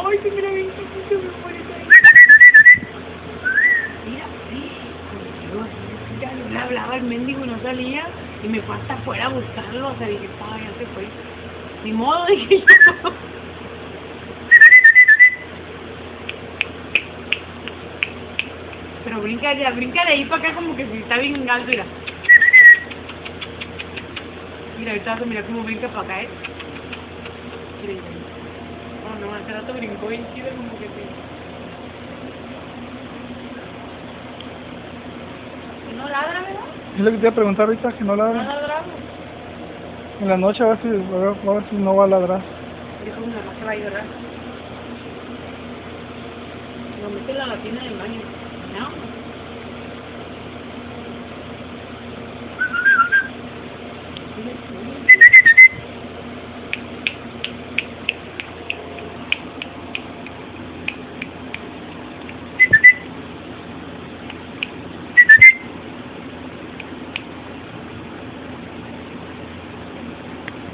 Ay, que mira bien chiquito, me pone ahí. Mira, sí. Ya no le hablaba el mendigo y no salía. Y me fue hasta afuera a buscarlo. O sea, dije, ya se fue. Ni modo, dije yo. Pero brinca de ahí para acá como que si está bien alto, mira. Mira, ahorita vas a mirar cómo brinca para acá, Mira, mira. Oh, no, hace rato brincó bien chido como que sí. ¿Que no ladra, verdad? Es lo que te iba a preguntar ahorita, que no No ladra. ladraba. En la noche a ver si no va a ladrar. Dijo mi mamá que va a llorar. Lo mete en la latina del baño. ¿No?